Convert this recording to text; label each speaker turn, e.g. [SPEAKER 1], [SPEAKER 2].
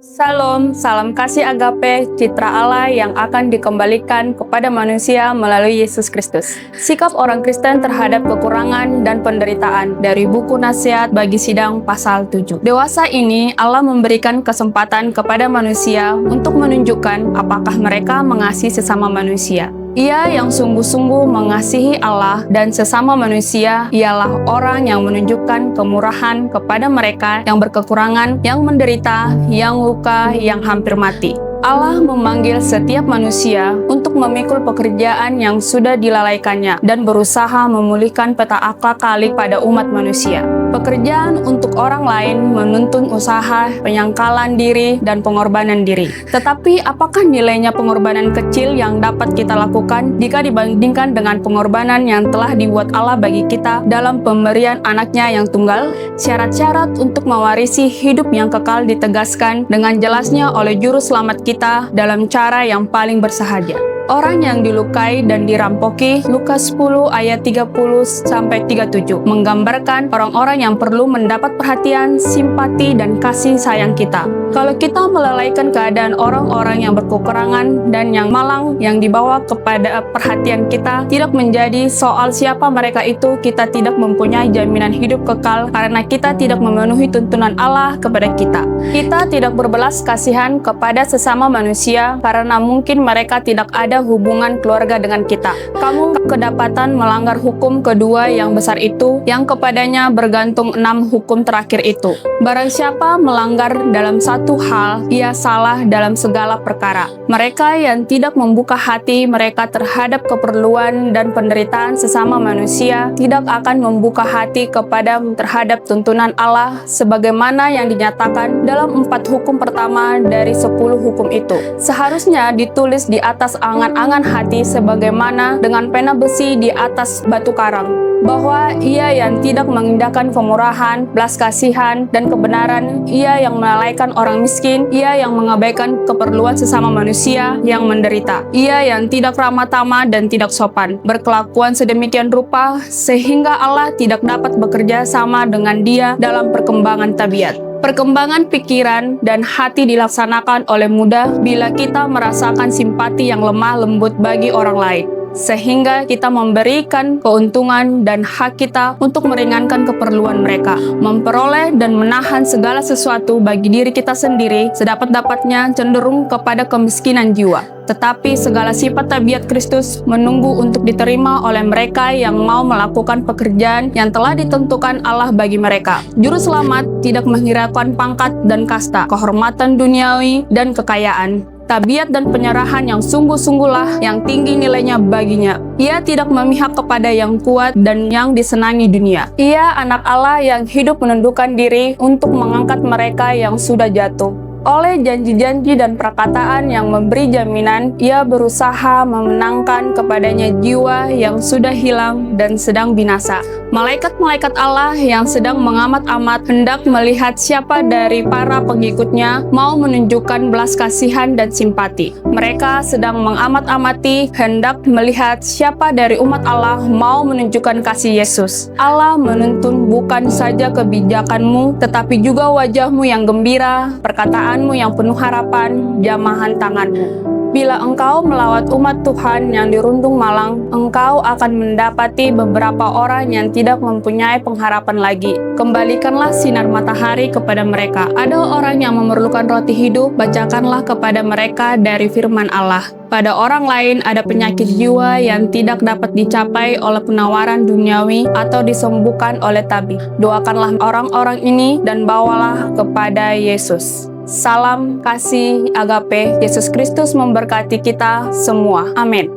[SPEAKER 1] Salam, salam kasih agape, citra Allah yang akan dikembalikan kepada manusia melalui Yesus Kristus. Sikap orang Kristen terhadap kekurangan dan penderitaan dari buku Nasihat bagi Sidang pasal 7. Dewasa ini Allah memberikan kesempatan kepada manusia untuk menunjukkan apakah mereka mengasihi sesama manusia. Ia yang sungguh-sungguh mengasihi Allah dan sesama manusia ialah orang yang menunjukkan kemurahan kepada mereka yang berkekurangan, yang menderita, yang luka, yang hampir mati. Allah memanggil setiap manusia untuk memikul pekerjaan yang sudah dilalaikannya dan berusaha memulihkan peta akal-kalik pada umat manusia. Pekerjaan untuk orang lain menuntun usaha, penyangkalan diri, dan pengorbanan diri. Tetapi apakah nilainya pengorbanan kecil yang dapat kita lakukan jika dibandingkan dengan pengorbanan yang telah dibuat Allah bagi kita dalam pemberian anaknya yang tunggal? Syarat-syarat untuk mewarisi hidup yang kekal ditegaskan dengan jelasnya oleh juru selamat kita dalam cara yang paling bersahaja. Orang yang dilukai dan dirampoki, Lukas 10 ayat 30-37, menggambarkan orang-orang yang perlu mendapat perhatian, simpati, dan kasih sayang kita. Kalau kita melalaikan keadaan orang-orang yang berkekurangan dan yang malang yang dibawa kepada perhatian kita, tidak menjadi soal siapa mereka itu, kita tidak mempunyai jaminan hidup kekal karena kita tidak memenuhi tuntunan Allah kepada kita. Kita tidak berbelas kasihan kepada sesama manusia karena mungkin mereka tidak ada hubungan keluarga dengan kita. Kamu kedapatan melanggar hukum kedua yang besar itu, yang kepadanya bergantung 6 hukum terakhir itu. Barang siapa melanggar dalam satu hal, ia salah dalam segala perkara. Mereka yang tidak membuka hati mereka terhadap keperluan dan penderitaan sesama manusia, tidak akan membuka hati terhadap tuntunan Allah sebagaimana yang dinyatakan dalam 4 hukum pertama dari 10 hukum itu. Seharusnya ditulis di atas angan-angan hati sebagaimana dengan pena besi di atas batu karang, bahwa ia yang tidak mengindahkan kemurahan, belas kasihan, dan kebenaran, ia yang melalaikan orang miskin, ia yang mengabaikan keperluan sesama manusia yang menderita, ia yang tidak ramah tamah dan tidak sopan, berkelakuan sedemikian rupa sehingga Allah tidak dapat bekerja sama dengan dia dalam perkembangan tabiat. Perkembangan pikiran dan hati dilaksanakan oleh mudah bila kita merasakan simpati yang lemah lembut bagi orang lain, sehingga kita memberikan keuntungan dan hak kita untuk meringankan keperluan mereka, memperoleh dan menahan segala sesuatu bagi diri kita sendiri sedapat-dapatnya cenderung kepada kemiskinan jiwa. Tetapi segala sifat tabiat Kristus menunggu untuk diterima oleh mereka yang mau melakukan pekerjaan yang telah ditentukan Allah bagi mereka. Juru selamat tidak menghiraukan pangkat dan kasta, kehormatan duniawi dan kekayaan. Tabiat dan penyerahan yang sungguh-sungguhlah yang tinggi nilainya baginya. Ia tidak memihak kepada yang kuat dan yang disenangi dunia. Ia anak Allah yang hidup menundukkan diri untuk mengangkat mereka yang sudah jatuh. Oleh janji-janji dan perkataan yang memberi jaminan, ia berusaha memenangkan kepadanya jiwa yang sudah hilang dan sedang binasa. Malaikat-malaikat Allah yang sedang mengamat-amat hendak melihat siapa dari para pengikutnya mau menunjukkan belas kasihan dan simpati. Mereka sedang mengamat-amati hendak melihat siapa dari umat Allah mau menunjukkan kasih Yesus. Allah menuntun bukan saja kebijakanmu, tetapi juga wajahmu yang gembira, perkataanmu yang penuh harapan, jamahan tanganmu. Bila engkau melawat umat Tuhan yang dirundung malang, engkau akan mendapati beberapa orang yang tidak mempunyai pengharapan lagi. Kembalikanlah sinar matahari kepada mereka. Ada orang yang memerlukan roti hidup, bacakanlah kepada mereka dari firman Allah. Pada orang lain ada penyakit jiwa yang tidak dapat dicapai oleh penawaran duniawi atau disembuhkan oleh tabib. Doakanlah orang-orang ini dan bawalah kepada Yesus. Salam kasih agape, Yesus Kristus memberkati kita semua. Amin.